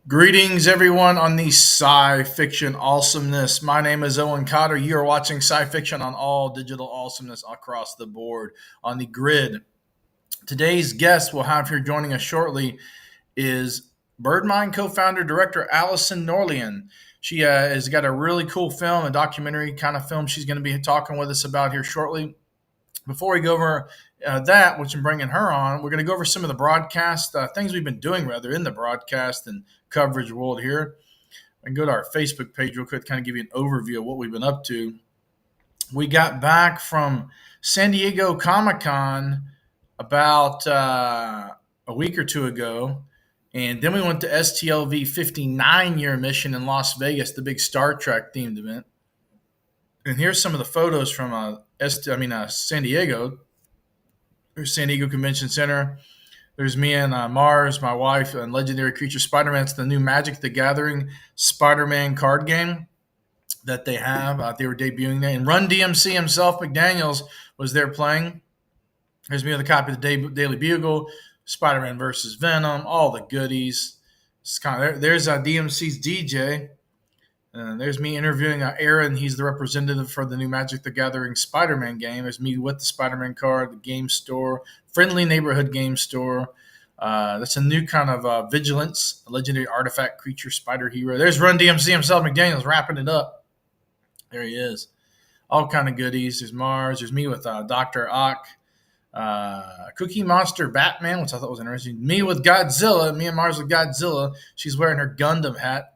Greetings, everyone, on the SciFiction awesomeness. My name is Owen Cotter. You are watching SciFiction on all digital awesomeness across the board on the grid. Today's guest we'll have here joining us shortly is BirdMine co-founder director Allison Norlian. She has got a really cool film, a documentary kind of film she's going to be talking with us about here shortly. Before we go over that, which I'm bringing her on, we're going to go over some of the broadcast things we've been doing, rather, in the broadcast and coverage world here. I can go to our Facebook page real quick to kind of give you an overview of what we've been up to. We got back from San Diego Comic-Con about a week or two ago, and then we went to STLV 59-year mission in Las Vegas, the big Star Trek themed event. And here's some of the photos from San Diego. There's San Diego Convention Center. There's me and Mars, my wife, and Legendary Creature Spider-Man. It's the new Magic the Gathering Spider-Man card game that they have. They were debuting there. And Run DMC himself, McDaniels, was there playing. There's me with a copy of the Daily Bugle, Spider-Man versus Venom, all the goodies. It's kind of there's DMC's DJ. There's me interviewing Aaron. He's the representative for the new Magic the Gathering Spider-Man game. There's me with the Spider-Man card, the game store, friendly neighborhood game store. That's a new kind of vigilance, a legendary artifact creature spider hero. There's Run DMC himself, McDaniels, wrapping it up. There he is. All kind of goodies. There's Mars. There's me with Dr. Ock. Cookie Monster Batman, which I thought was interesting. Me with Godzilla. Me and Mars with Godzilla. She's wearing her Gundam hat.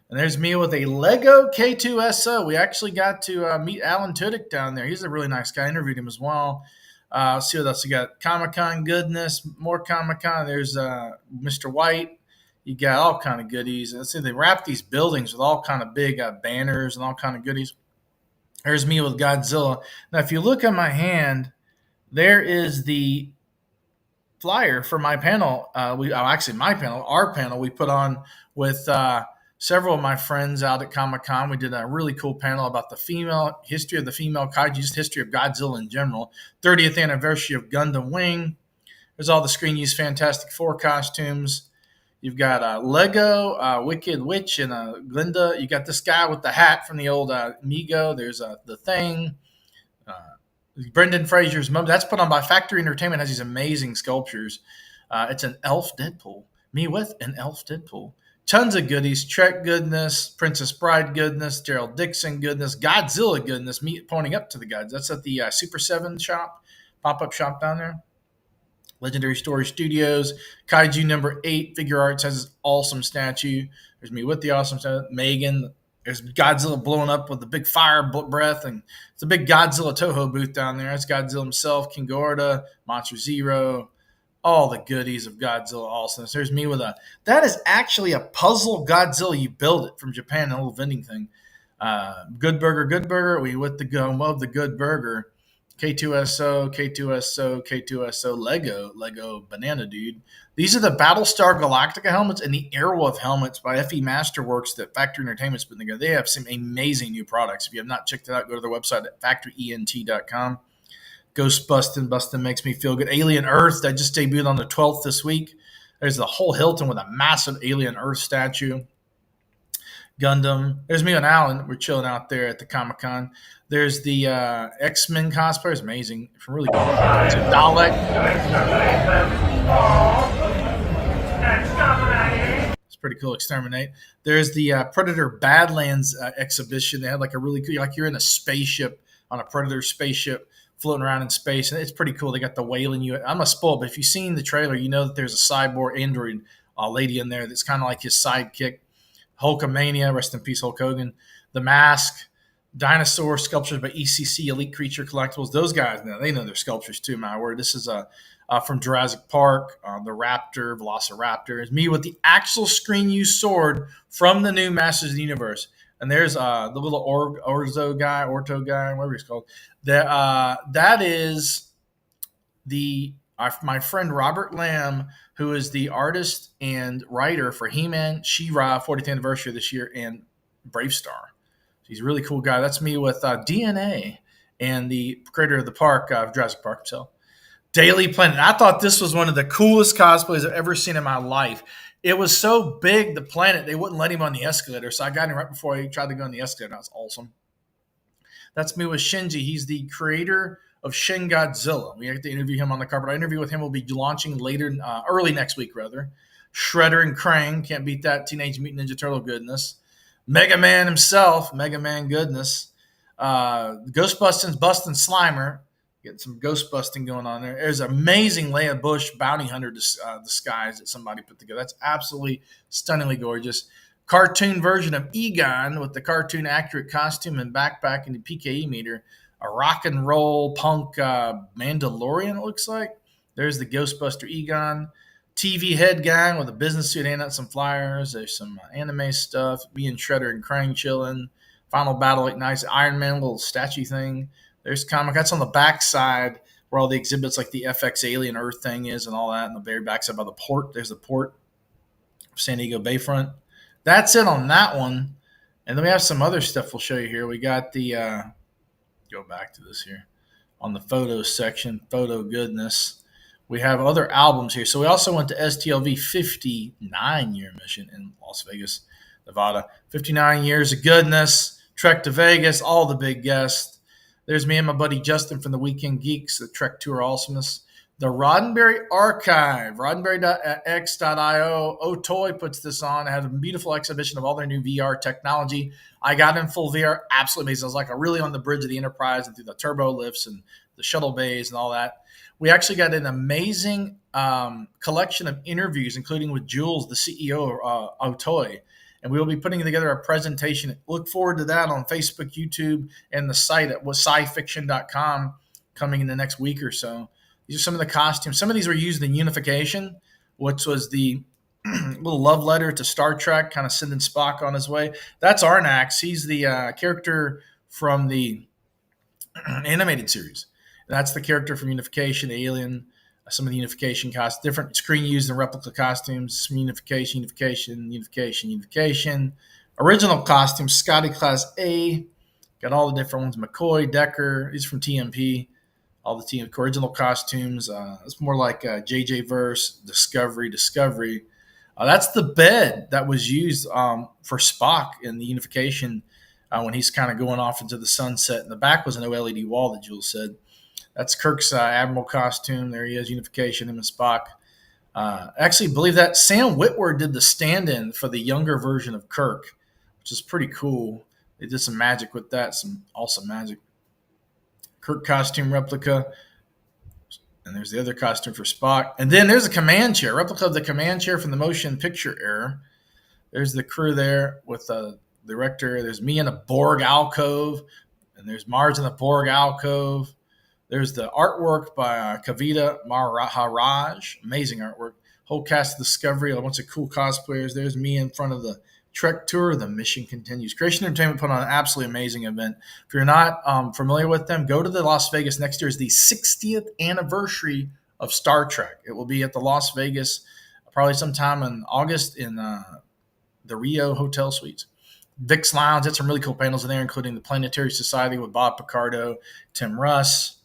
And there's me with a Lego K2SO. We actually got to meet Alan Tudyk down there. He's a really nice guy. I interviewed him as well. Let's see what else you got. Comic-Con goodness, more Comic-Con. There's Mr. White. You got all kind of goodies. Let's see, they wrap these buildings with all kind of big banners and all kind of goodies. There's me with Godzilla. Now, if you look at my hand, there is the flyer for my panel. Our panel we put on with several of my friends out at Comic-Con. We did a really cool panel about the history of the female kaiju, just history of Godzilla in general. 30th anniversary of Gundam Wing. There's all the Screen Use Fantastic Four costumes. You've got Lego, Wicked Witch, and Glinda. You got this guy with the hat from the old Mego. There's The Thing. Brendan Fraser's mum. That's put on by Factory Entertainment. Has these amazing sculptures. It's an elf Deadpool. Me with an elf Deadpool. Tons of goodies, Trek goodness, Princess Bride goodness, Gerald Dixon goodness, Godzilla goodness, me pointing up to the gods. That's at the Super 7 shop, pop-up shop down there. Legendary Story Studios, Kaiju number 8, Figure Arts has this awesome statue. There's me with the awesome statue, Megan. There's Godzilla blowing up with the big fire breath, and it's a big Godzilla Toho booth down there. That's Godzilla himself, King Ghidorah, Monster Zero, all the goodies of Godzilla awesomeness. There's me with that is actually a puzzle Godzilla. You build it from Japan, a little vending thing. Good Burger. We with the love the Good Burger. K2SO, Lego Banana Dude. These are the Battlestar Galactica helmets and the Airwolf helmets by FE Masterworks that Factory Entertainment's putting together. They have some amazing new products. If you have not checked it out, go to their website at factoryent.com. Ghost Bustin' makes me feel good. Alien Earth that just debuted on the 12th this week. There's the whole Hilton with a massive Alien Earth statue. Gundam. There's me and Alan. We're chilling out there at the Comic-Con. There's the X-Men cosplayer. It's amazing. It's really cool. It's a Dalek. It's pretty cool. Exterminate. There's the Predator Badlands exhibition. They had like a really cool, like you're in a spaceship, on a Predator spaceship, floating around in space, and it's pretty cool. They got the Wailing you. I'm a spoil, but if you've seen the trailer, you know that there's a cyborg android lady in there that's kind of like his sidekick. Hulkamania, rest in peace, Hulk Hogan. The Mask, dinosaur sculptures by ECC, Elite Creature Collectibles. Those guys, they know their sculptures too, my word. This is from Jurassic Park, the Raptor, Velociraptor. It's me with the actual screen use sword from the new Masters of the Universe. And there's the little Orto guy, whatever he's called. That is my friend Robert Lamb, who is the artist and writer for He-Man, She-Ra, 40th anniversary this year, and Brave Star. He's a really cool guy. That's me with DNA and the creator of the park, Jurassic Park himself. Daily Planet. I thought this was one of the coolest cosplays I've ever seen in my life. It was so big, the planet, they wouldn't let him on the escalator. So I got him right before he tried to go on the escalator. That's awesome. That's me with Shinji. He's the creator of Shin Godzilla. We have to interview him on the carpet. Our interview with him will be launching later, early next week, rather. Shredder and Krang, can't beat that. Teenage Mutant Ninja Turtle goodness. Mega Man himself, Mega Man goodness. Ghostbusting Slimer, getting some ghost busting going on there. There's an amazing Leia Bush bounty hunter disguise that somebody put together. That's absolutely stunningly gorgeous. Cartoon version of Egon with the cartoon accurate costume and backpack and the PKE meter. A rock and roll punk Mandalorian, it looks like. There's the Ghostbuster Egon. TV head guy with a business suit, handing out some flyers. There's some anime stuff. Me and Shredder and Krang chilling. Final battle, like nice Iron Man little statue thing. There's comic. That's on the back side where all the exhibits like the FX Alien Earth thing is and all that. And the very backside by the port. There's the port, San Diego Bayfront. That's it on that one. And then we have some other stuff we'll show you here. We got the, go back to this here, on the photos section, photo goodness. We have other albums here. So we also went to STLV 59-year mission in Las Vegas, Nevada. 59 years of goodness, Trek to Vegas, all the big guests. There's me and my buddy Justin from the Weekend Geeks, the Trek Tour Awesomeness. The Roddenberry Archive, roddenberry.x.io. Otoy puts this on. It had a beautiful exhibition of all their new VR technology. I got in full VR, absolutely amazing. I was like really on the bridge of the Enterprise and through the turbo lifts and the shuttle bays and all that. We actually got an amazing collection of interviews, including with Jules, the CEO of Otoy. And we will be putting together a presentation. Look forward to that on Facebook, YouTube, and the site at SciFiction.com coming in the next week or so. These are some of the costumes. Some of these were used in Unification, which was the little love letter to Star Trek, kind of sending Spock on his way. That's Arnax. He's the character from the animated series. That's the character from Unification, Alien, some of the Unification costumes, different screen used and replica costumes, Unification. Original costumes, Scotty Class A. Got all the different ones. McCoy, Decker. These are from TMP. All the team original costumes. It's more like JJ Verse, Discovery. That's the bed that was used for Spock in the Unification when he's kind of going off into the sunset. And the back was an OLED wall that Jules said. That's Kirk's Admiral costume. There he is, Unification, him and Spock. Actually, believe that Sam Witwer did the stand-in for the younger version of Kirk, which is pretty cool. They did some magic with that, some awesome magic. Kirk costume replica. And there's the other costume for Spock. And then there's a command chair, replica of the command chair from the motion picture era. There's the crew there with the director. There's me in a Borg alcove. And there's Mars in the Borg alcove. There's the artwork by Kavita Maharaj. Amazing artwork. Whole cast of Discovery, a bunch of cool cosplayers. There's me in front of the Trek Tour. The mission continues. Creation Entertainment put on an absolutely amazing event. If you're not familiar with them, go to the Las Vegas. Next year is the 60th anniversary of Star Trek. It will be at the Las Vegas probably sometime in August in the Rio Hotel Suites. Vic's Lounge, had some really cool panels in there, including the Planetary Society with Bob Picardo, Tim Russ.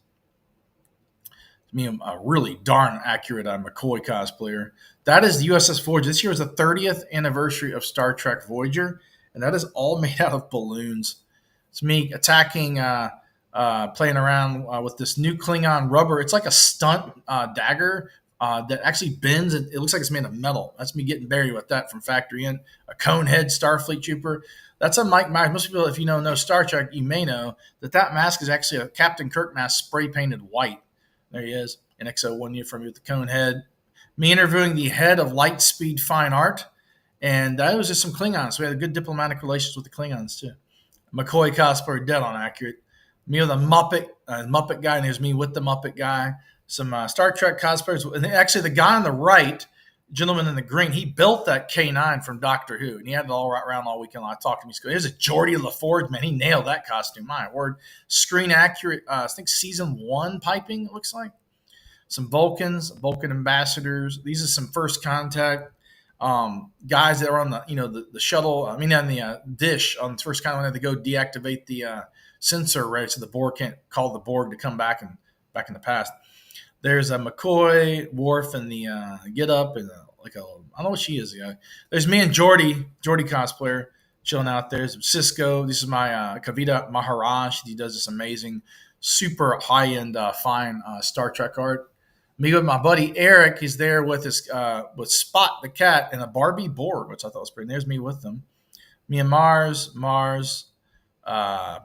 Me, a really darn accurate McCoy cosplayer. That is the USS Voyager. This year is the 30th anniversary of Star Trek Voyager, and that is all made out of balloons. It's me attacking, playing around with this new Klingon rubber. It's like a stunt dagger that actually bends, and it looks like it's made of metal. That's me getting buried with that from Factory In. A Conehead Starfleet Trooper. That's a Mike Myers. Most people, if you know Star Trek, you may know that mask is actually a Captain Kirk mask spray painted white. There he is, in XO1 year from you with the cone head. Me interviewing the head of Lightspeed Fine Art. And that was just some Klingons. We had good diplomatic relations with the Klingons, too. McCoy cosplayer, dead on accurate. Me with a Muppet guy, and there's me with the Muppet guy. Some Star Trek cosplayers. And actually, the guy on the right, gentleman in the green, he built that K9 from Doctor Who. And he had it all right around all weekend. I talked to him. He goes, here's a Geordie LaForge, man. He nailed that costume. My word. Screen accurate, I think season 1 piping, it looks like. Some Vulcan ambassadors. These are some First Contact guys that are on the shuttle. On the dish on First Contact when they go deactivate the sensor, right? So the Borg can't call the Borg to come back in the past. There's a McCoy, Worf, and the Get Up, and like a I don't know what she is. Yeah, there's me and Jordy cosplayer chilling out there. There's Cisco. This is my Kavita Maharaj. He does this amazing, super high end, fine Star Trek art. Me with my buddy Eric. He's there with his with Spot the cat and a Barbie board, which I thought was pretty. There's me with them. Me and Mars,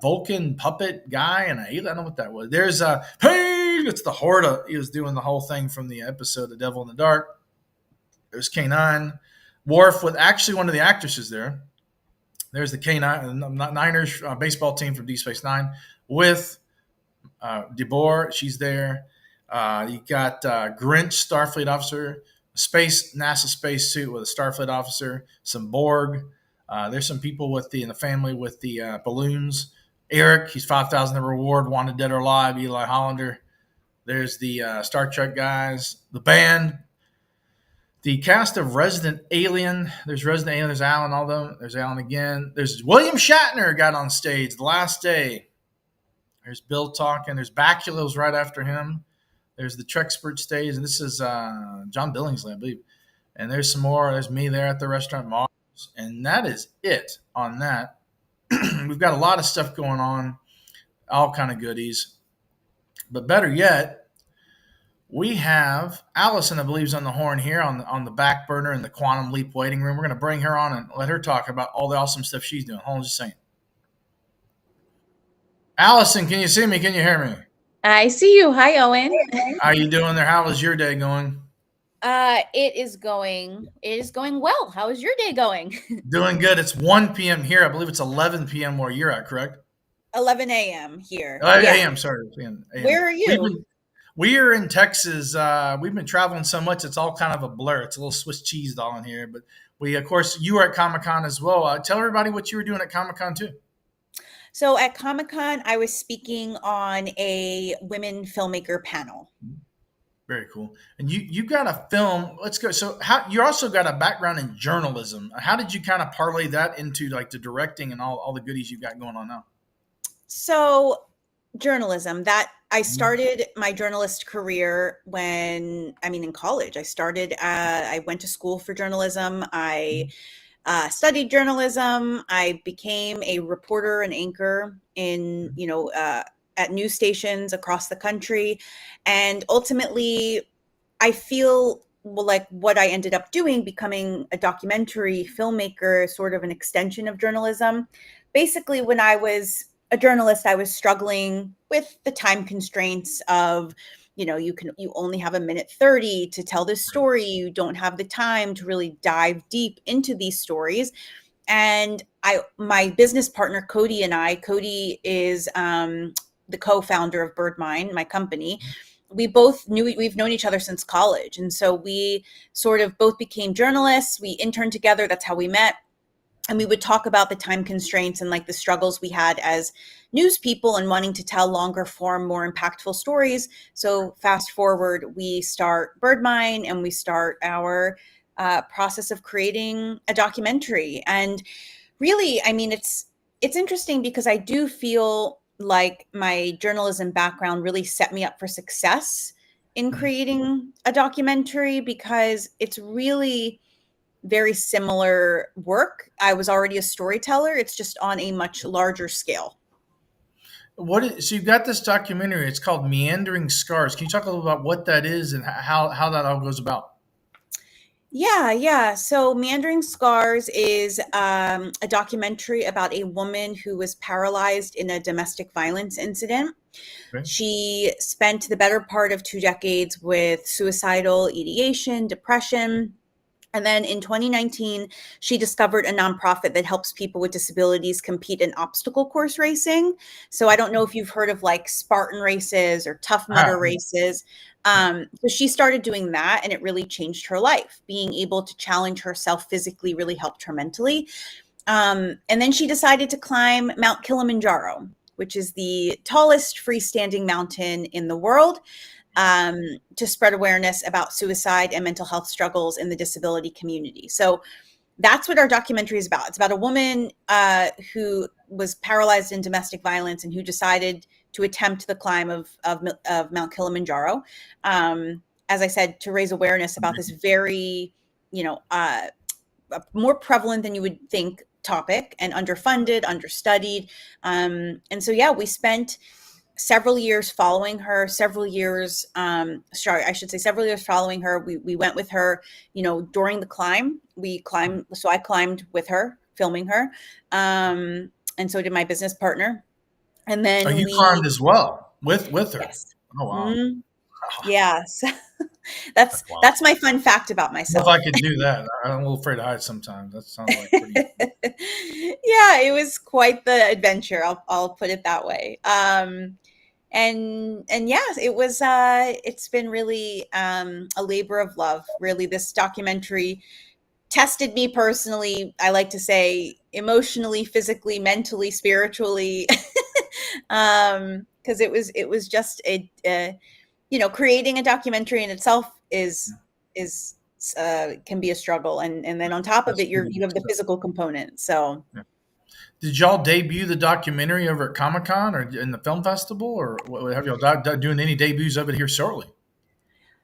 Vulcan puppet guy, and I don't know what that was. There's hey, it's the Horta. He was doing the whole thing from the episode "The Devil in the Dark." There's K9, Worf with actually one of the actresses there. There's the K9 Niners baseball team from Deep Space Nine with DeBoer. She's there. You got Grinch, Starfleet officer, NASA space suit with a Starfleet officer, some Borg. There's some people in the family with the balloons. Eric, he's 5,000 the reward, wanted dead or alive. Eli Hollander. There's the Star Trek guys, the band, the cast of Resident Alien. There's Resident Alien. There's Alan. All them. There's Alan again. There's William Shatner got on stage the last day. There's Bill talking. There's Baculo's right after him. There's the Trexpert stage, and this is John Billingsley, I believe. And there's some more. There's me there at the restaurant Mars, and that is it on that. We've got a lot of stuff going on, all kind of goodies. But better yet, we have Allison, I believe, is on the horn here on the back burner in the Quantum Leap waiting room. We're going to bring her on and let her talk about all the awesome stuff she's doing. Hold on just a second. Allison, can you see me? Can you hear me? I see you. Hi, Owen. How are you doing there? How was your day going? It is going well. How is your day going? Doing good. It's 1 p.m. here. I believe it's 11 p.m. where you're at, correct? 11 a.m. here. A.m. Sorry. AM. Where are you? We are in Texas. We've been traveling so much, it's all kind of a blur. It's a little Swiss cheese doll in here. But we, of course, you were at Comic-Con as well. Tell everybody what you were doing at Comic-Con too. So at Comic-Con, I was speaking on a women filmmaker panel. Very cool. And you got a film. Let's go. So you also got a background in journalism. How did you kind of parlay that into like the directing and all the goodies you got going on now? So journalism, that I started my journalist career in college. I went to school for journalism. I studied journalism. I became a reporter and anchor in, at news stations across the country. And ultimately, I feel like what I ended up doing, becoming a documentary filmmaker, sort of an extension of journalism. Basically, when I was a journalist, I was struggling with the time constraints of, you only have 1:30 to tell this story. You don't have the time to really dive deep into these stories. And my business partner, Cody is the co-founder of BirdMine, my company. We've known each other since college. And so we sort of both became journalists. We interned together. That's how we met. And we would talk about the time constraints and like the struggles we had as news people and wanting to tell longer form, more impactful stories. So fast forward, we start BirdMine and we start our process of creating a documentary. And really, it's interesting because I do feel like my journalism background really set me up for success in creating a documentary, because it's really very similar work. I was already a storyteller. It's just on a much larger scale. So you've got this documentary. It's called Meandering Scars. Can you talk a little about what that is and how that all goes about? Yeah. So Meandering Scars is a documentary about a woman who was paralyzed in a domestic violence incident. Okay. She spent the better part of 2 decades with suicidal ideation, depression. And then in 2019, she discovered a nonprofit that helps people with disabilities compete in obstacle course racing. So I don't know if you've heard of like Spartan races or Tough Mudder races. So she started doing that, and it really changed her life. Being able to challenge herself physically really helped her mentally. And then she decided to climb Mount Kilimanjaro, which is the tallest freestanding mountain in the world, to spread awareness about suicide and mental health struggles in the disability community. So that's what our documentary is about. It's about a woman who was paralyzed in domestic violence and who decided to attempt the climb of Mount Kilimanjaro, as I said, to raise awareness about this very a more prevalent than you would think topic, and underfunded, understudied. And so, yeah, we spent several years following her, several years following her. We went with her, during the climb. So I climbed with her, filming her. And so did my business partner. And Oh, then you climbed as well with her. yes. Oh wow. Mhm. Wow. Yes. That's wild. That's my fun fact about I don't know if myself. I could do that. I'm a little afraid to heights sometimes. That sounds like pretty. Yeah, it was quite the adventure. I'll put it that way. And yes, it was. It's been really a labor of love. Really, this documentary tested me personally. I like to say emotionally, physically, mentally, spiritually, because it was just creating a documentary in itself is can be a struggle, and then on top of That's it, pretty you have the stuff. physical component. So Yeah. Did y'all debut the documentary over at Comic Con or in the film festival, or have y'all doing any debuts of it here shortly?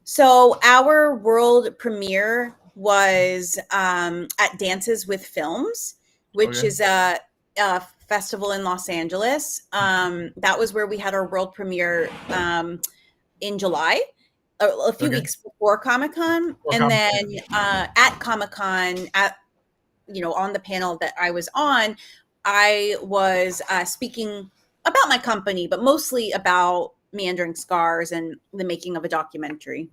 So our world premiere was at Dances with Films, which Okay. is a festival in Los Angeles. That was where we had our world premiere in July, a few Okay. weeks before Comic Con, Or and Comic then Con. at Comic Con, on the panel that I was on, I was speaking about my company, but mostly about Meandering Scars and the making of a documentary.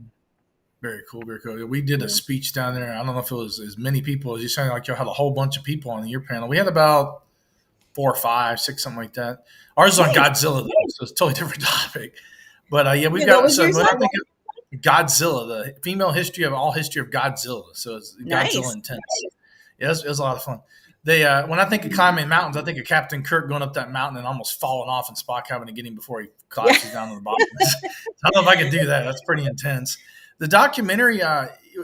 Very cool. Very cool. We did a Mm. speech down there. I don't know if it was as many people as you sounded like you had a whole bunch of people on your panel. We had about 4 or 5, 6, something like that. Ours is on Nice. Godzilla, though, so it's a totally different topic. But yeah, we've Wait, what got was so yours when I on? think of Godzilla, the female history of all history of Godzilla. So it's Godzilla Nice. intense. Yeah, it was a lot of fun. They when I think of climbing mountains, I think of Captain Kirk going up that mountain and almost falling off, and Spock having to get him before he Yeah. collapses down to the bottom. I don't know if I could do that. That's pretty intense. The documentary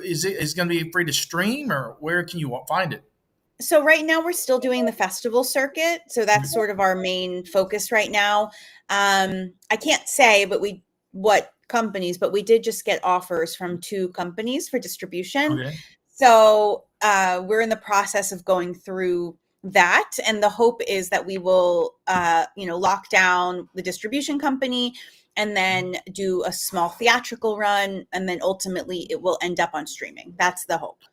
is going to be free to stream, or where can you find it? So right now we're still doing the festival circuit. So that's sort of our main focus right now. I can't say, what companies, but we did just get offers from 2 companies for distribution. Okay. So we're in the process of going through that, and the hope is that we will, lock down the distribution company, and then do a small theatrical run, and then ultimately it will end up on streaming. That's the hope.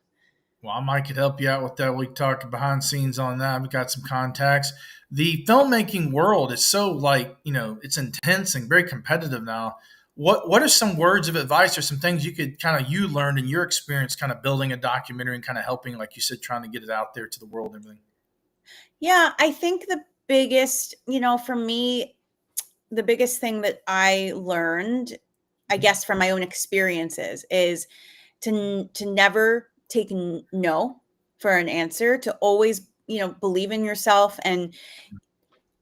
Well, I might could help you out with that. We talk behind the scenes on that. We've got some contacts. The filmmaking world is so it's intense and very competitive now. What are some words of advice or some things you could you learned in your experience building a documentary and helping, like you said, trying to get it out there to the world and everything? Yeah, I think the biggest, for me, the biggest thing that I learned, I guess, from my own experiences is to never take no for an answer, to always, believe in yourself, and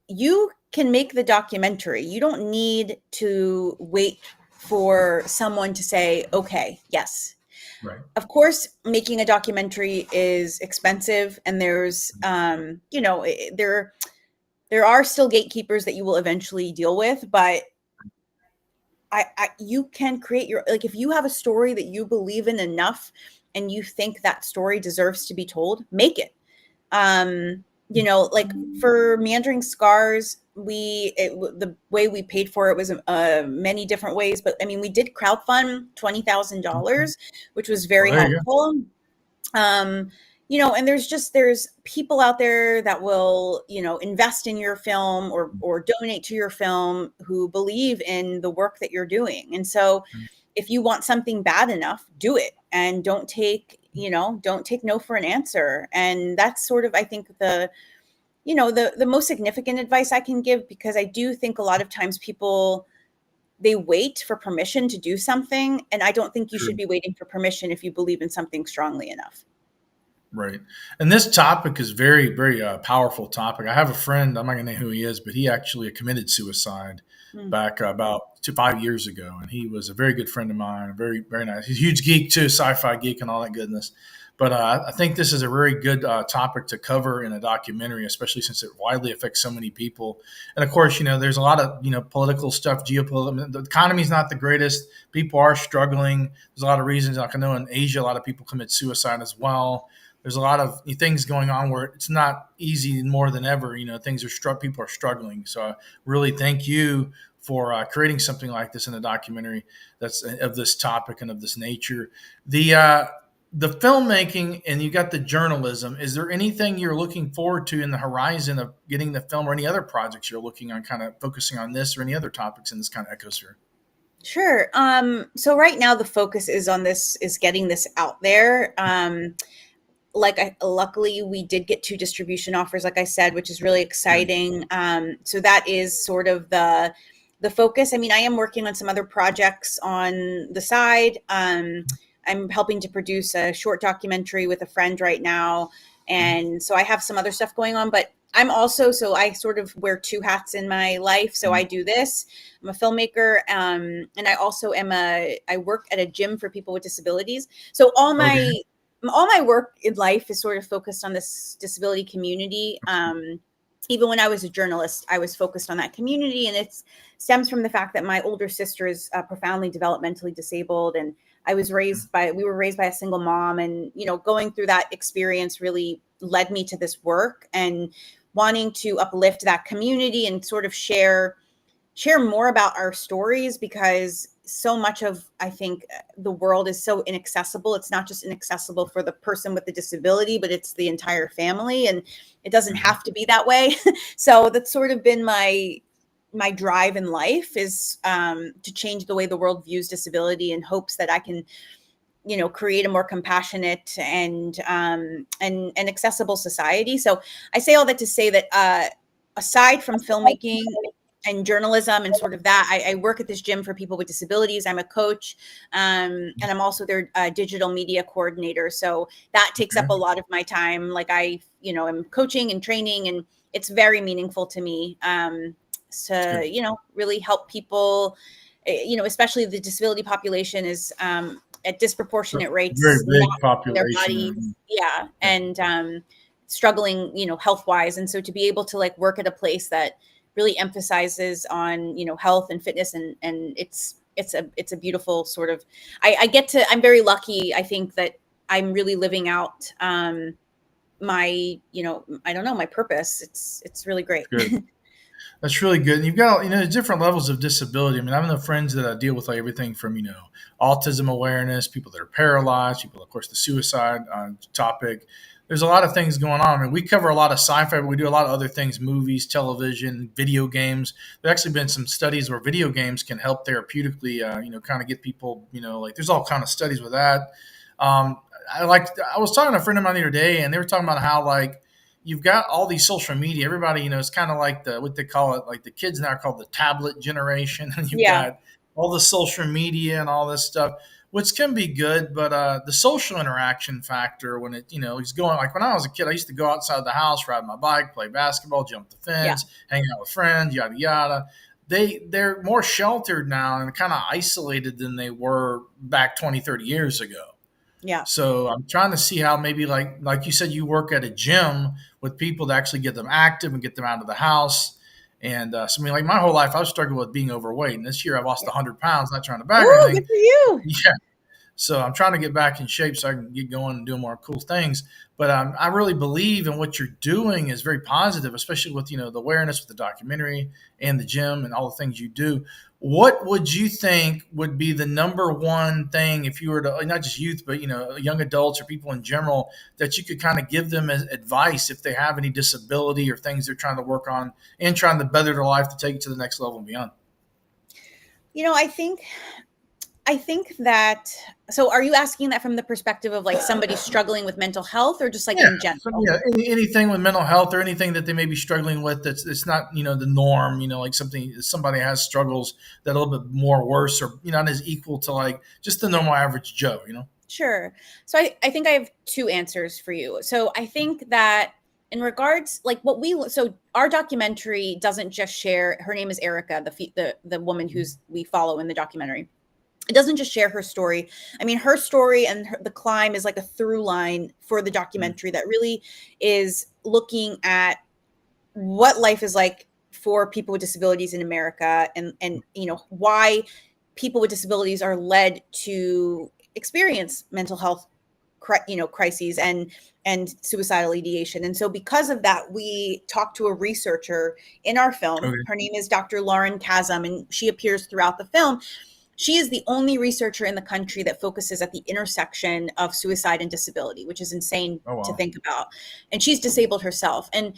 you can make the documentary. You don't need to wait for someone to say, okay, yes. Right. Of course, making a documentary is expensive, and there's, there are still gatekeepers that you will eventually deal with, but you can create your, like, if you have a story that you believe in enough and you think that story deserves to be told, make it. Like for Meandering Scars, the way we paid for it was many different ways, but I mean, we did crowdfund $20,000, which was very Well, there you helpful. And there's people out there that will, invest in your film, or donate to your film, who believe in the work that you're doing. And so if you want something bad enough, do it, and don't take no for an answer. And that's sort of, I think, the most significant advice I can give, because I do think a lot of times people, they wait for permission to do something. And I don't think you should be waiting for permission if you believe in something strongly enough. Right. And this topic is very, very powerful topic. I have a friend, I'm not going to name who he is, but he actually committed suicide back about 5 years ago. And he was a very good friend of mine, very, very nice. He's a huge geek too, sci-fi geek and all that goodness. But I think this is a very good topic to cover in a documentary, especially since it widely affects so many people. And of course, there's a lot of political stuff, geopolitical. The economy is not the greatest. People are struggling. There's a lot of reasons. Like I know in Asia, a lot of people commit suicide as well. There's a lot of things going on where it's not easy more than ever. People are struggling. So I really thank you for creating something like this in a documentary that's of this topic and of this nature. The filmmaking, and you got the journalism. Is there anything you're looking forward to in the horizon of getting the film, or any other projects you're looking on, kind of focusing on this or any other topics in this kind of ecosphere? Sure. So right now the focus is getting this out there. Luckily we did get 2 distribution offers, like I said, which is really exciting. So that is sort of the focus. I mean, I am working on some other projects on the side. I'm helping to produce a short documentary with a friend right now. And so I have some other stuff going on, but so I sort of wear 2 hats in my life. So I do this, I'm a filmmaker. And I also I work at a gym for people with disabilities. So all my work in life is sort of focused on this disability community. Even when I was a journalist, I was focused on that community, and it stems from the fact that my older sister is profoundly developmentally disabled, and we were raised by a single mom, and going through that experience really led me to this work and wanting to uplift that community and sort of share more about our stories, because so much of, I think, the world is so inaccessible. It's not just inaccessible for the person with the disability, but it's the entire family, and it doesn't have to be that way. So that's sort of been my drive in life, is to change the way the world views disability, in hopes that I can create a more compassionate and accessible society. So I say all that to say that aside from filmmaking and journalism and sort of that, I work at this gym for people with disabilities. I'm a coach, and I'm also their digital media coordinator. So that takes up a lot of my time. Like I'm coaching and training, and it's very meaningful to me to really help people. Especially the disability population is at disproportionate rates, Very big not in their population. bodies, and struggling, health wise. And so to be able to work at a place that really emphasizes on health and fitness, and it's a beautiful sort of, I'm very lucky, I think, that I'm really living out my I don't know, my purpose. It's really great. Good. That's really good. And you've got different levels of disability. I mean, I have friends that deal with everything from autism awareness, people that are paralyzed, people, of course, the suicide topic. There's a lot of things going on. I mean, we cover a lot of sci-fi, but we do a lot of other things: movies, television, video games. There's actually been some studies where video games can help therapeutically, kind of get people, there's all kind of studies with that. I was talking to a friend of mine the other day, and they were talking about how you've got all these social media. Everybody, it's kind of like what they call it, like the kids now are called the tablet generation, and you've got all the social media and all this stuff, which can be good, but the social interaction factor, when he's going, like when I was a kid, I used to go outside the house, ride my bike, play basketball, jump the fence, hang out with friends, yada yada. They're more sheltered now and kind of isolated than they were back 20, 30 years ago. Yeah. So I'm trying to see how maybe like you said, you work at a gym with people to actually get them active and get them out of the house. And so, I mean, my whole life I was struggling with being overweight, and this year I've lost 100 pounds. Not trying to bag or anything. Good for you. Yeah. So I'm trying to get back in shape so I can get going and do more cool things. But I really believe in what you're doing is very positive, especially with the awareness with the documentary and the gym and all the things you do. What would you think would be the number one thing, if you were to, not just youth, but young adults or people in general, that you could kind of give them as advice if they have any disability or things they're trying to work on and trying to better their life to take it to the next level and beyond? I think that, so are you asking that from the perspective of somebody struggling with mental health, or just in general? So, anything with mental health or anything that they may be struggling with it's not, the norm, like somebody has struggles that are a little bit more worse or, not as equal to just the normal average Joe, Sure. So I think I have 2 answers for you. So I think that in regards, so our documentary doesn't just share, her name is Erica, the woman we follow in the documentary. it doesn't just share her story. I mean, her story and the climb is like a through line for the documentary that really is looking at what life is like for people with disabilities in America, and why people with disabilities are led to experience mental health crises and suicidal ideation. And so because of that, we talked to a researcher in our film. Okay. Her name is Dr. Lauren Chasm, and she appears throughout the film. She is the only researcher in the country that focuses at the intersection of suicide and disability, which is insane Oh, to wow. think about. And she's disabled herself. And,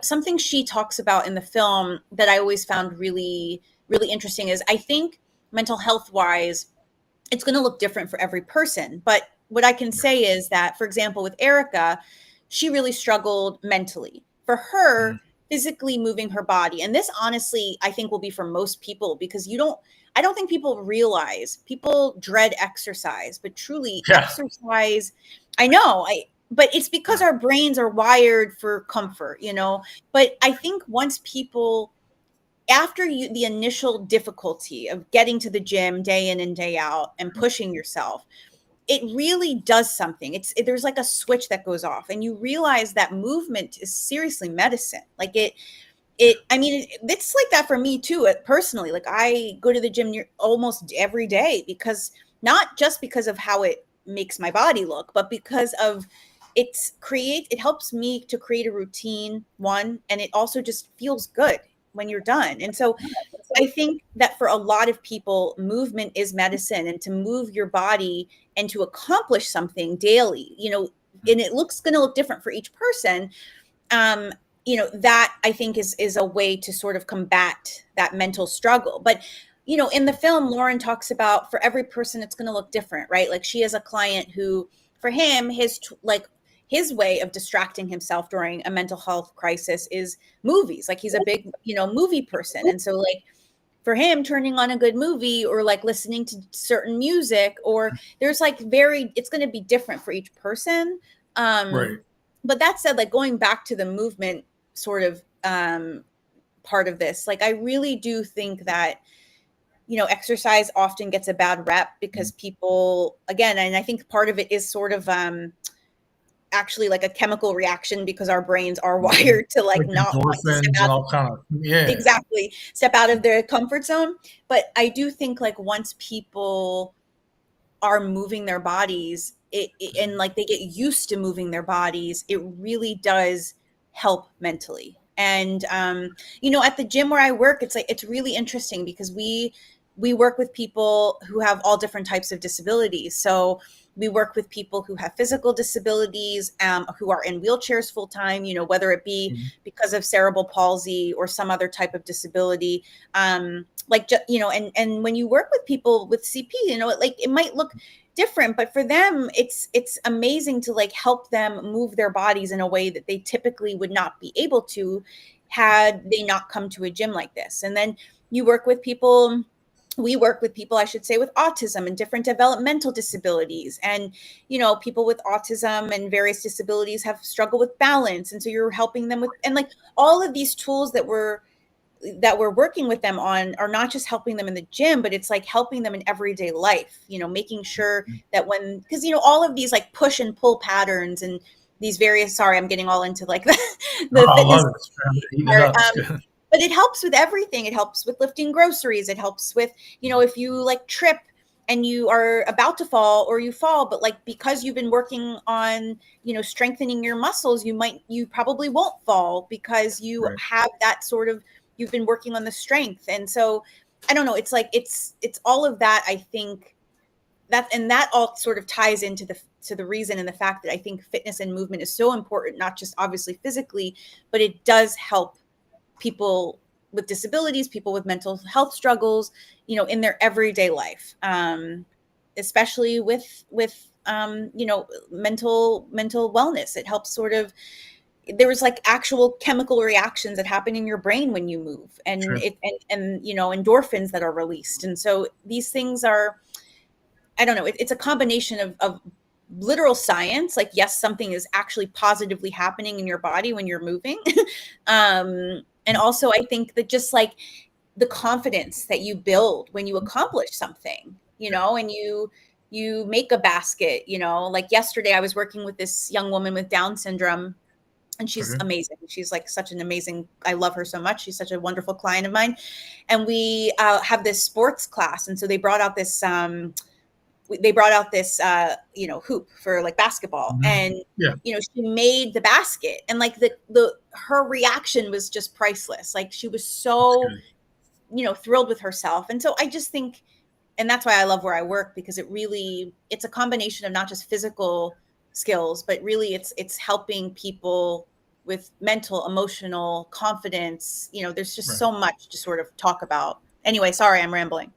something she talks about in the film that I always found really, really interesting is, I think mental health wise, it's going to look different for every person. But what I can say is that, for example, with Erica, she really struggled mentally. For Mhm. her, physically moving her body, and this honestly, I think will be for most people, because I don't think people realize, people dread exercise, but truly Yeah. exercise, I know, but it's because our brains are wired for comfort, but I think once people, after the initial difficulty of getting to the gym day in and day out and pushing yourself, it really does something. There's like a switch that goes off, and you realize that movement is seriously medicine. Like I mean, it's like that for me too, personally. Like, I go to the gym almost every day, because not just because of how it makes my body look, but because of it helps me to create a routine, one, and it also just feels good when you're done. And so I think that for a lot of people, movement is medicine, and to move your body and to accomplish something daily, and it going to look different for each person. Um, that I think is a way to sort of combat that mental struggle. But, in the film, Lauren talks about, for every person, it's going to look different, right? Like, she has a client who, for him, his way of distracting himself during a mental health crisis is movies. Like, he's a big, movie person. And so, like, for him, turning on a good movie, or like listening to certain music, or there's like it's going to be different for each person. Right. But that said, like, going back to the movement sort of part of this, like, I really do think that, exercise often gets a bad rep, because people, again, and I think part of it is sort of actually like a chemical reaction, because our brains are wired to like Like not want to step endorphins and out. all kind of, yeah. Exactly, step out of their comfort zone. But I do think, like, once people are moving their bodies, and like they get used to moving their bodies, it really does help mentally. And at the gym where I work, it's really interesting, because we work with people who have all different types of disabilities. So we work with people who have physical disabilities, who are in wheelchairs full time, whether it be Mhm. because of cerebral palsy or some other type of disability. And when you work with people with CP, it might look different, but for them, it's amazing to like help them move their bodies in a way that they typically would not be able to had they not come to a gym like this. And then you work with people we work with people, I should say, with autism and different developmental disabilities. And, people with autism and various disabilities have struggled with balance. And so you're helping them with, and like all of these tools that we're working with them on are not just helping them in the gym, but it's like helping them in everyday life, making sure that because, all of these like push and pull patterns and these various, sorry, I'm getting all into like Oh, the I fitness love it. Eating it part. up. It's good. But it helps with everything. It helps with lifting groceries. It helps with, if you like trip and you are about to fall or you fall, but like because you've been working on, strengthening your muscles, you probably won't fall because you Right. have that sort of, you've been working on the strength. And so I don't know, it's like, it's all of that. I think that all sort of ties into the reason and the fact that I think fitness and movement is so important, not just obviously physically, but it does help people with disabilities, people with mental health struggles, in their everyday life, especially with mental wellness. It helps sort of, there was like actual chemical reactions that happen in your brain when you move, and Sure. endorphins that are released. And so these things are, I don't know, it's a combination of literal science, like yes, something is actually positively happening in your body when you're moving. And also I think that just like the confidence that you build when you accomplish something, you know, and you make a basket, you know. Like yesterday I was working with this young woman with Down syndrome, and she's Okay. amazing. She's like such an amazing, I love her so much. She's such a wonderful client of mine. And we have this sports class. And so they brought out this, you know, hoop for like basketball. Mhm. And, Yeah. you know, she made the basket, and like her reaction was just priceless. Like she was That's so, good. you know, thrilled with herself. And so I just think, and that's why I love where I work, because it's a combination of not just physical skills, but really it's helping people with mental, emotional confidence. You know, there's just Right. so much to sort of talk about. Anyway, sorry, I'm rambling.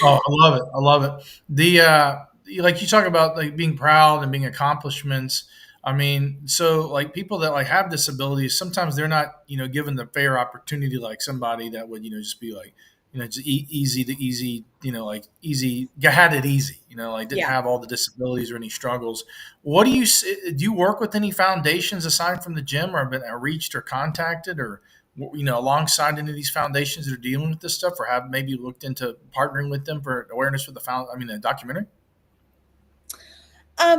Oh, I love it. I love it. The like you talk about like being proud and being accomplishments. I mean, so like people that like have disabilities, sometimes they're not, given the fair opportunity like somebody that would, just be like, just easy to easy, like easy, had it easy, like didn't Yeah. have all the disabilities or any struggles. What do you work with any foundations aside from the gym, or have been reached or contacted, or alongside any of these foundations that are dealing with this stuff, or have maybe looked into partnering with them for awareness for the documentary?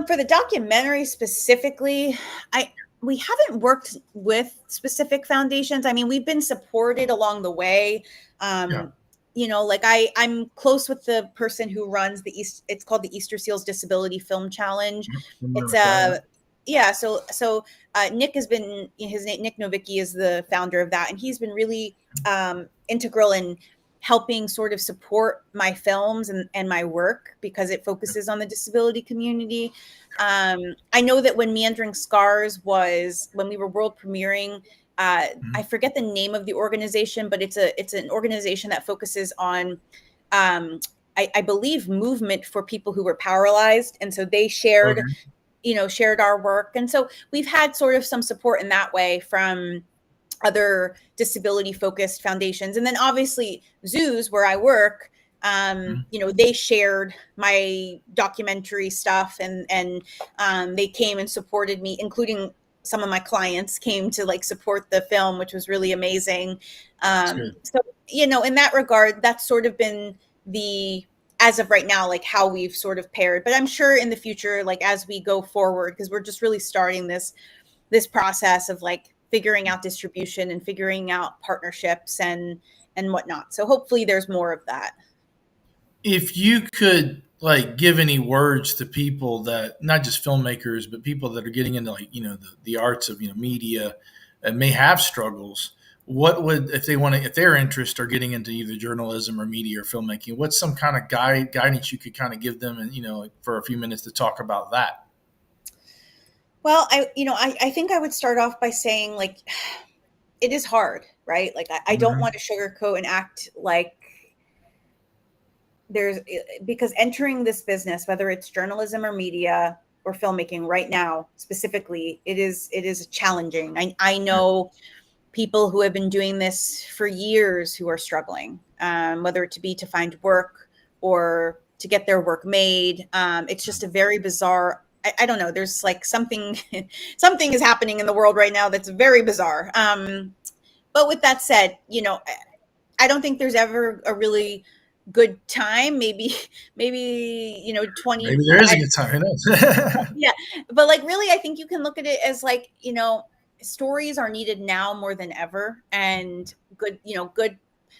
For the documentary specifically, I we haven't worked with specific foundations. I mean, we've been supported along the way. Yeah. You know, like I'm close with the person who runs it's called the Easter Seals Disability Film Challenge. Yep. It's Like that, yeah. yeah, Nick has been, his name Nick Novicki is the founder of that, and he's been really integral in helping sort of support my films and my work, because it focuses on the disability community. I know that when Meandering Scars when we were world premiering, I Mhm. forget the name of the organization, but it's an organization that focuses on, um, I believe, movement for people who were paralyzed. And so they Okay. shared our work. And so we've had sort of some support in that way from other disability focused foundations. And then obviously zoos where I work, Mhm. they shared my documentary stuff, and they came and supported me, including some of my clients came to like support the film, which was really amazing. That's good. So, in that regard, that's sort of been the, as of right now, like how we've sort of paired. But I'm sure in the future, like as we go forward, because we're just really starting this process of like figuring out distribution and figuring out partnerships and whatnot. So hopefully there's more of that. If you could like give any words to people that, not just filmmakers, but people that are getting into like, the arts of, media, and may have struggles, what would, if they want to, if their interests are getting into either journalism or media or filmmaking, what's some kind of guidance you could kind of give them, and, for a few minutes to talk about that? Well, I think I would start off by saying, like, it is hard, right? Like I don't Mhm. want to sugarcoat and act like because entering this business, whether it's journalism or media or filmmaking right now specifically, it is challenging. I Yeah. know people who have been doing this for years who are struggling, whether it to be to find work or to get their work made. It's just a very bizarre. I don't know. There's like something, something is happening in the world right now that's very bizarre. But with that said, I don't think there's ever a really good time. Maybe 20. Maybe there is a good time. Who knows? Yeah, but like really I think you can look at it as like, stories are needed now more than ever, and good,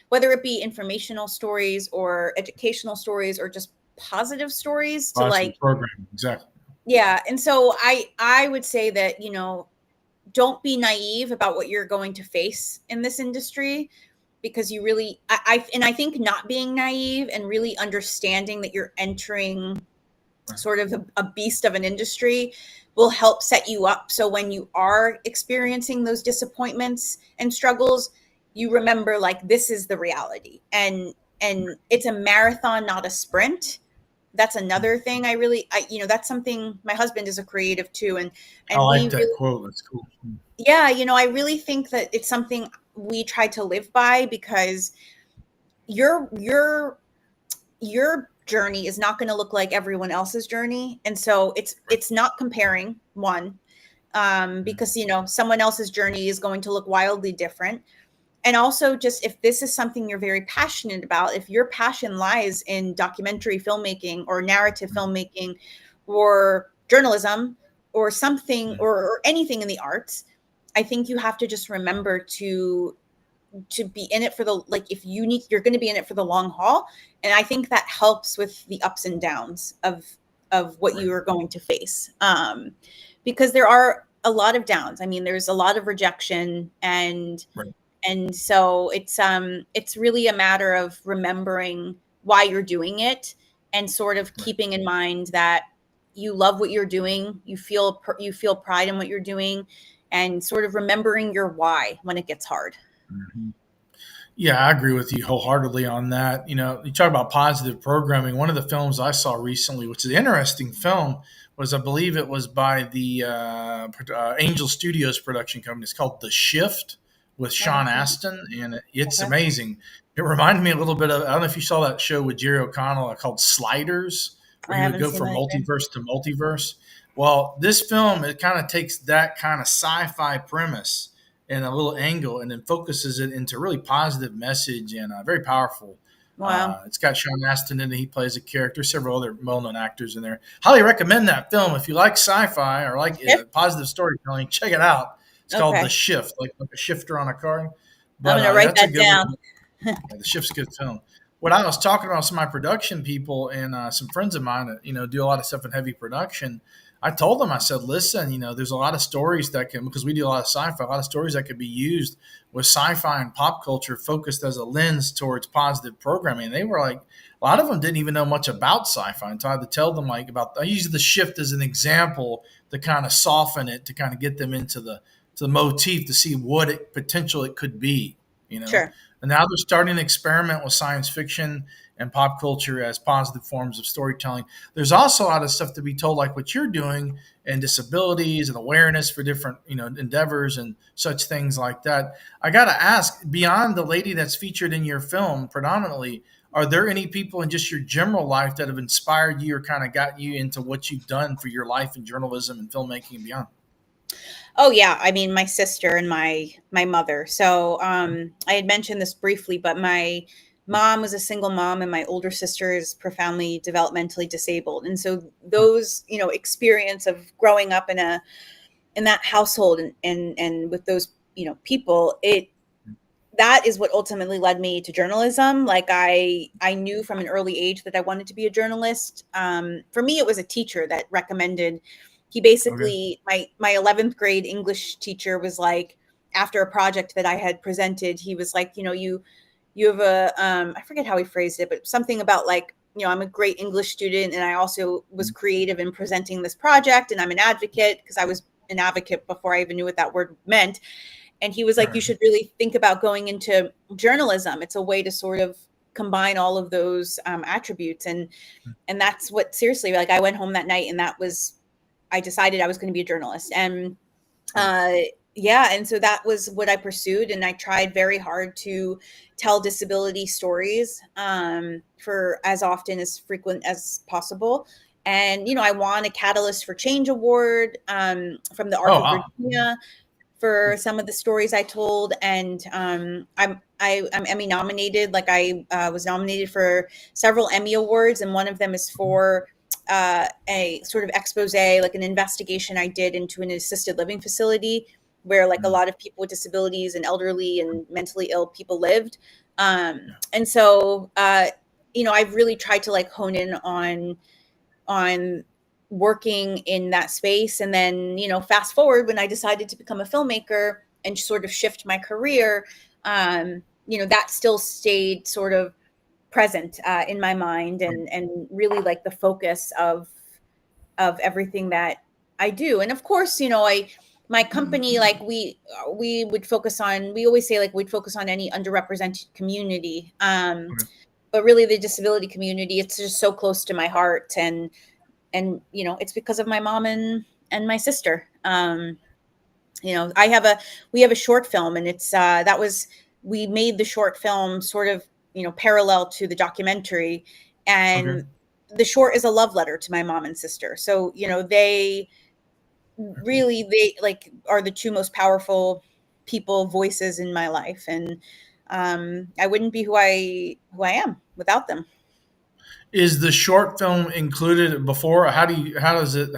whether it be informational stories or educational stories or just positive stories to Positive like, programming, exactly. yeah. And so I would say that, don't be naive about what you're going to face in this industry, because you really, I think not being naive and really understanding that you're entering Right. sort of a beast of an industry will help set you up. So when you are experiencing those disappointments and struggles, you remember like this is the reality, and it's a marathon, not a sprint. That's another thing that's something. My husband is a creative too, and I like we that really, quote. That's cool. yeah, I really think that it's something we try to live by, because your journey is not going to look like everyone else's journey. And so it's not comparing one, because someone else's journey is going to look wildly different. and also just if this is something you're very passionate about, if your passion lies in documentary filmmaking or narrative filmmaking or journalism or something or anything in the arts, I think you have to just remember to be in it for the, like, if you need, you're going to be in it for the long haul. And I think that helps with the ups and downs of what Right. you are going to face, because there are a lot of downs. I mean, there's a lot of rejection, Right. and so it's really a matter of remembering why you're doing it, and sort of Right. keeping in mind that you love what you're doing, you feel pride in what you're doing, and sort of remembering your why when it gets hard. Mhm. Yeah, I agree with you wholeheartedly on that. You talk about positive programming. One of the films I saw recently, which is an interesting film, was, I believe it was by the Angel Studios production company. It's called The Shift with I haven't Sean seen it. Astin, and it's Okay. amazing. It reminded me a little bit of, I don't know if you saw that show with Jerry O'Connell called Sliders, I where he would haven't go seen from that either. multiverse to multiverse. Well, this film, it kind of takes that kind of sci-fi premise and a little angle, and then focuses it into really positive message and very powerful. Wow. It's got Sean Astin in it. He plays a character, several other well-known actors in there. Highly recommend that film. If you like sci-fi or like Shift? positive storytelling, check it out. It's called The Okay. Shift, like a shifter on a car. I'm But gonna yeah, write that's a that good one. down. Yeah, The Shift's a good film. What I was talking about with some of my production people and some friends of mine that do a lot of stuff in heavy production. I told them, I said, listen, there's a lot of stories that can, because we do a lot of sci-fi, a lot of stories that could be used with sci-fi and pop culture focused as a lens towards positive programming. And they were like, a lot of them didn't even know much about sci-fi, and so I had to tell them, like, about, I use The Shift as an example to kind of soften it, to kind of get them into the motif, to see what potential it could be, you know. Sure. And now they're starting to experiment with science fiction and pop culture as positive forms of storytelling. There's also a lot of stuff to be told, like what you're doing, and disabilities and awareness for different, endeavors and such things like that. I got to ask, beyond the lady that's featured in your film predominantly, are there any people in just your general life that have inspired you or kind of got you into what you've done for your life in journalism and filmmaking and beyond? Oh yeah, I mean, my sister and my mother. So I had mentioned this briefly, but my mom was a single mom, and my older sister is profoundly developmentally disabled. And so those, experience of growing up in that household, and with those, people, it that is what ultimately led me to journalism. Like, I knew from an early age that I wanted to be a journalist. For me, it was a teacher that recommended. He Okay. basically, my 11th grade English teacher was like, after a project that I had presented, he was like, you have a, I forget how he phrased it, but something about like, I'm a great English student, and I also was creative in presenting this project, and I'm an advocate, because I was an advocate before I even knew what that word meant. And he was like, you Right. should really think about going into journalism. It's a way to sort of combine all of those attributes. And that's what, seriously, like, I went home that night, and that was, I decided I was going to be a journalist. And Right. uh, yeah, and so that was what I pursued, and I tried very hard to tell disability stories, for as often, as frequent as possible. And I won a Catalyst for Change award, from the Arc Oh, of wow. Virginia, for some of the stories I told. And I'm Emmy nominated. Like, I was nominated for several Emmy awards, and one of them is for a sort of expose, like an investigation I did into an assisted living facility where, like, a Mm. lot of people with disabilities and elderly and mentally ill people lived. Yeah. And so, I've really tried to, like, hone in on working in that space. And then, fast forward, when I decided to become a filmmaker and sort of shift my career, that still stayed sort of present in my mind, Right. and really, like, the focus of everything that I do. And of course, my company, like, we would focus on, we always say, like, we'd focus on any underrepresented community. Okay. But really, the disability community, it's just so close to my heart. And it's because of my mom and my sister. I have a we have a short film, and it's that was we made the short film sort of, parallel to the documentary. Okay. And the short is a love letter to my mom and sister. So, they really, they, like, are the two most powerful people voices in my life, and I wouldn't be who I am without them. Is the short film included before? How does it,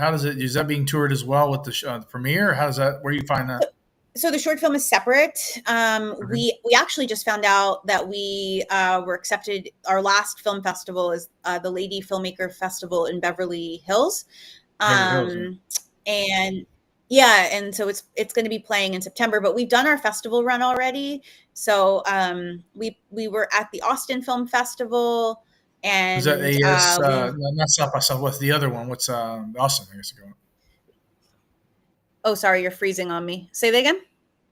is that being toured as well with the premiere? How does that, where do you find that? So the short film is separate. Okay. We actually just found out that we were accepted. Our last film festival is the Lady Filmmaker Festival in Beverly Hills, Beverly Hills, yeah. and yeah, and so it's going to be playing in September. But we've done our festival run already. So we were at the Austin Film Festival, Is that and AS? we. Not South by Southwest. The other one. What's Austin? I guess ago. Oh, sorry, you're freezing on me. Say that again.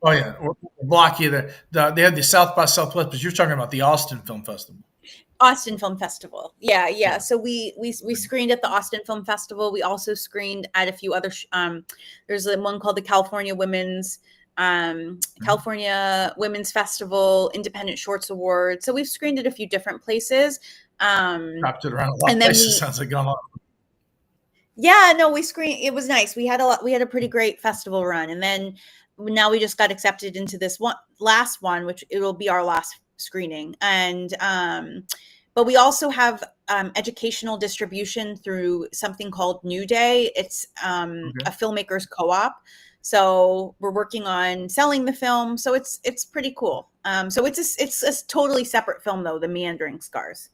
Oh yeah, we'll block you there. They had the South by Southwest, but you're talking about the Austin Film Festival. Austin Film Festival. Yeah, yeah. Yeah. So we screened at the Austin Film Festival. We also screened at a few other. There's one called the California Women's Festival, Independent Shorts Award. So we've screened at a few different places. Wrapped it around a lot And of then places. Sounds like gone on. yeah, no, we screened. It was nice. We had a pretty great festival run, and then now we just got accepted into this last one, which it'll be our last screening. And but we also have educational distribution through something called New Day. It's Okay. a filmmakers co-op. So we're working on selling the film. So it's pretty cool. So it's a totally separate film though, the Meandering Scars.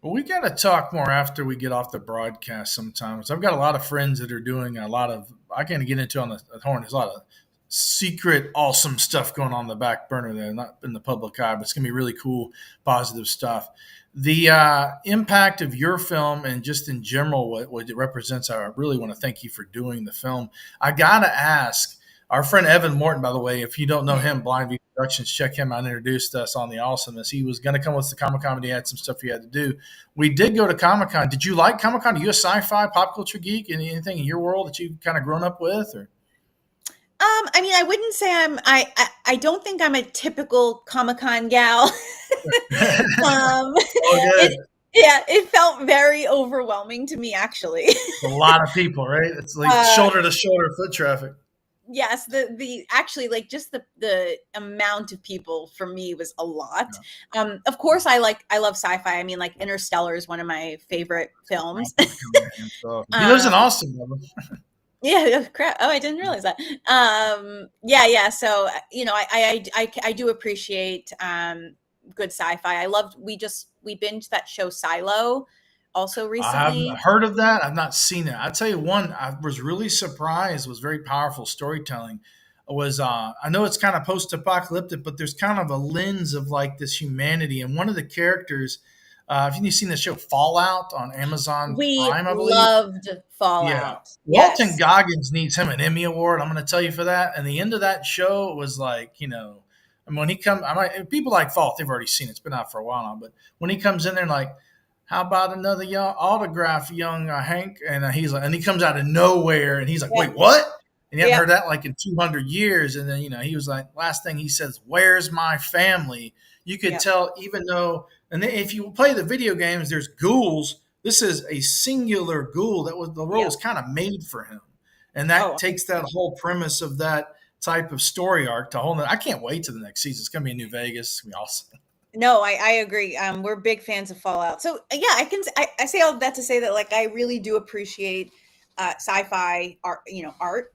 Well, we got to talk more after we get off the broadcast sometimes. I've got a lot of friends that are doing a lot of, I can't get into on the horn. There's a lot of secret, awesome stuff going on in the back burner there, not in the public eye, but it's going to be really cool, positive stuff. The impact of your film and just in general, what it represents, I really want to thank you for doing the film. I got to ask, our friend Evan Morton, by the way, if you don't know him, Blind View Productions, check him out. Introduced us on the awesomeness. He was going to come with the Comic Con, but he had some stuff he had to do. We did go to Comic Con. Did you like Comic Con? Are you a sci-fi pop culture geek? Anything in your world that you've kind of grown up with? Or I mean, I wouldn't say I don't think I'm a typical Comic-Con gal. Oh, good. It felt very overwhelming to me, actually. A lot of people, right? It's like shoulder to shoulder foot traffic. Yes, the actually like just the amount of people for me was a lot. Yeah. Of course, I love sci-fi. I mean, like Interstellar is one of my favorite films. He lives in Austin. Yeah, crap. Oh, I didn't realize that. Yeah. So I do appreciate good sci-fi. We binged that show Silo also recently. I've heard of that. I've not seen it. I'll tell you one, I was really surprised, was very powerful storytelling. Was I know it's kind of post-apocalyptic, but there's kind of a lens of like this humanity. And one of the characters, have you seen the show Fallout on Amazon We Prime, I believe? loved Fallout. Yeah. Yes. Walton Goggins needs him an Emmy Award. I'm going to tell you for that. And the end of that show was like, I mean, when he comes, people like Fallout, they've already seen it. It's been out for a while now. But when he comes in there and like, how about another young autograph, young Hank? And he's like, and he comes out of nowhere and he's like, wait, what? And you haven't heard that like in 200 years. And then, he was like, last thing he says, where's my family? You could tell, even though, and then if you play the video games, there's ghouls. This is a singular ghoul that was, the role was kind of made for him. And that takes that whole premise of that type of story arc to whole. I can't wait to the next season. It's going to be in New Vegas. It's going to be awesome. No, I agree. We're big fans of Fallout. So yeah, I say all that to say that like I really do appreciate sci-fi art, art.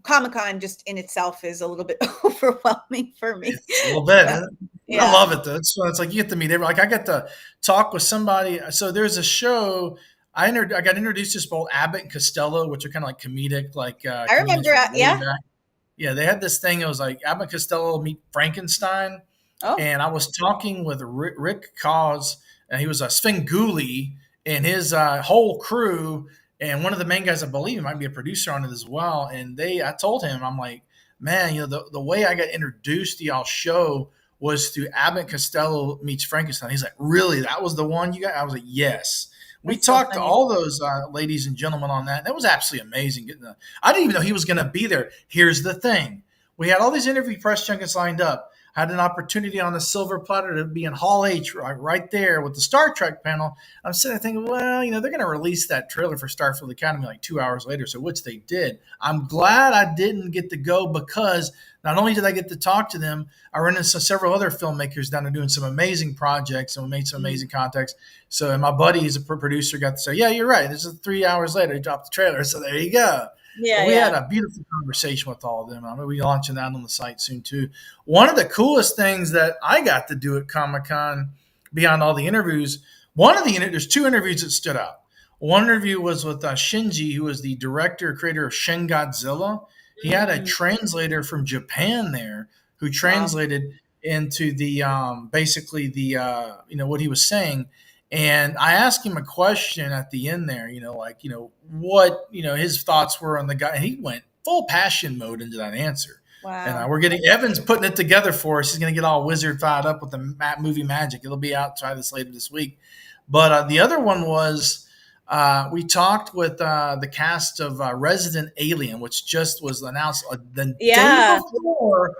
Comic-Con just in itself is a little bit overwhelming for me. It's a little bit. Yeah. I love it though. It's like you get to meet everyone. Like I get to talk with somebody. So there's a show. I got introduced to both Abbott and Costello, which are kind of like comedic, like I remember. Yeah. They had this thing. It was like Abbott and Costello meet Frankenstein. Oh. And I was talking with Rick Cause, and he was a Svengoolie and his whole crew. And one of the main guys, I believe, might be a producer on it as well. And I told him, I'm like, man, the way I got introduced to y'all show was through Abbott and Costello meets Frankenstein. He's like, really? That was the one you got? I was like, yes. We talked to all those ladies and gentlemen on that. That was absolutely amazing. I didn't even know he was going to be there. Here's the thing. We had all these interview press junkets lined up. I had an opportunity on the silver platter to be in Hall H right there with the Star Trek panel. I'm sitting there thinking, well, they're going to release that trailer for Starfield Academy like 2 hours later, so which they did. I'm glad I didn't get to go because not only did I get to talk to them, I ran into several other filmmakers down there doing some amazing projects, and we made some amazing contacts. So, and my buddy, who's a producer, got to say, "Yeah, you're right. This is 3 hours later. He dropped the trailer." So there you go. But Yeah, we had yeah. a beautiful conversation with all of them. I'm going to be launching that on the site soon too. One of the coolest things that I got to do at Comic Con, beyond all the interviews, there's two interviews that stood out. One interview was with Shinji, who was the director, creator of Shin Godzilla. He had a Mm, translator from Japan there who wow. translated into the basically the what he was saying. And I asked him a question at the end there, what his thoughts were on the guy, and he went full passion mode into that answer. And Wow. we're getting Evan's putting it together for us. He's going to get all wizard fired up with the movie magic. It'll be out. Try this later this week. But the other one was we talked with the cast of Resident Alien, which just was announced the day Yeah. before.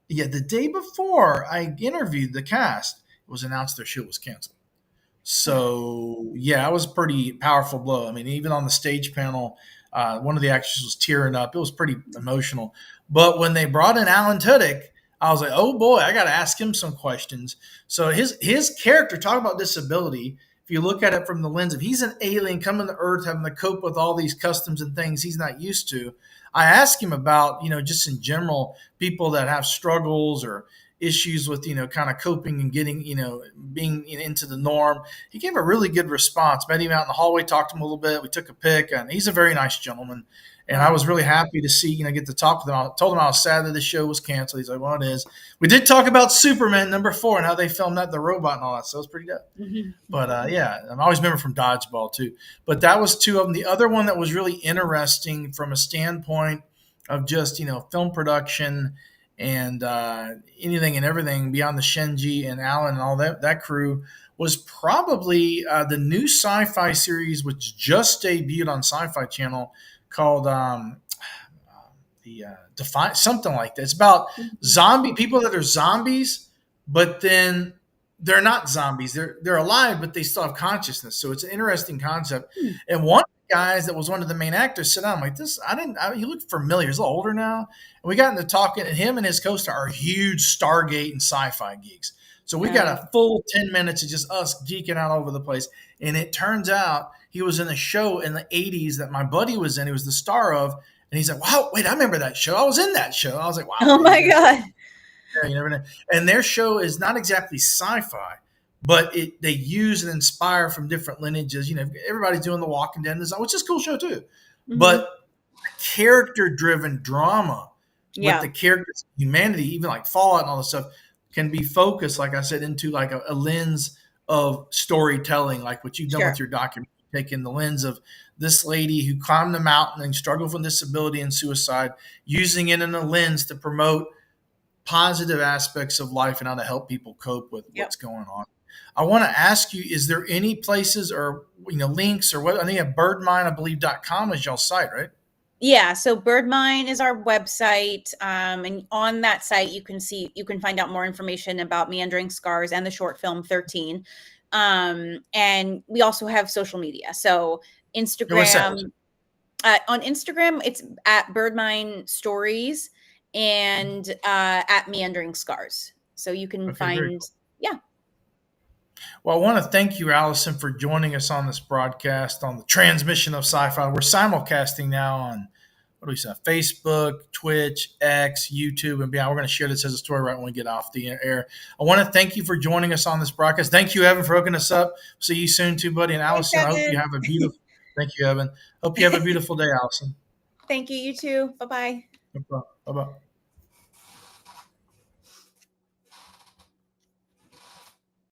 Yeah, the day before I interviewed the cast, it was announced their show was canceled. So yeah, it was a pretty powerful blow. I mean, even on the stage panel, one of the actors was tearing up. It was pretty emotional. But when they brought in Alan Tudyk, I was like, oh boy, I got to ask him some questions. So his character, talk about disability. If you look at it from the lens of he's an alien coming to Earth, having to cope with all these customs and things he's not used to. I asked him about, just in general, people that have struggles or issues with kind of coping and getting being into the norm. He gave a really good response. Met him out in the hallway, talked to him a little bit. We took a pic, and he's a very nice gentleman. And I was Wow. really happy to see get to talk with him. I told him I was sad that the show was canceled. He's like, well, it is. We did talk about Superman #4 and how they filmed that, the robot and all that. So it was pretty dope. Mhm. But yeah, I always remember from Dodgeball too. But that was two of them. The other one that was really interesting from a standpoint of just film production and anything and everything beyond the Shinji and Alan and all that crew was probably the new sci-fi series, which just debuted on Sci-Fi Channel, called the Define, something like that. It's about Mhm. zombie people that are zombies, but then they're not zombies. They're alive, but they still have consciousness. So it's an interesting concept. Hmm. And one of the guys that was one of the main actors said, "I'm like this. I didn't. He looked familiar. He's a little older now." And we got into talking, and him and his co-star are huge Stargate and sci-fi geeks. So we got Uh, a full 10 minutes of just us geeking out over the place. And it turns out he was in a show in the 80s that my buddy was in. He was the star of. And he's like, wow, wait, I remember that show. I was in that show. I was like, wow, oh man, my you're God. you never know. And their show is not exactly sci-fi, but they use and inspire from different lineages. Everybody's doing The Walking Dead, which is a cool show too. Hmm. But character-driven drama with Yeah, the characters, humanity, even like Fallout and all this stuff, can be focused, like I said, into like a lens of storytelling, like what you've done with sure. your documentary, taking the lens of this lady who climbed the mountain and struggled with disability and suicide, using it in a lens to promote positive aspects of life and how to help people cope with Yep. what's going on. I want to ask you, is there any places or links or what? I think at BirdMine, I believe .com is y'all site, right? Yeah, so BirdMine is our website, and on that site you can find out more information about Meandering Scars and the short film 13. And we also have social media. So Yeah, what's that? Instagram, on Instagram it's at BirdMine Stories, and at Meandering Scars. So you can Okay, very find, cool. yeah. Well, I want to thank you, Allison, for joining us on this broadcast on the transmission of sci-fi. We're simulcasting now on what do we say? Facebook, Twitch, X, YouTube, and beyond. We're going to share this as a story right when we get off the air. I want to thank you for joining us on this broadcast. Thank you, Evan, for hooking us up. See you soon, too, buddy. And Thanks, Allison, I hope you Evan. have a beautiful. Thank you, Evan. Hope you have a beautiful day, Allison. Thank you. You too. Bye bye. No problem. Bye bye.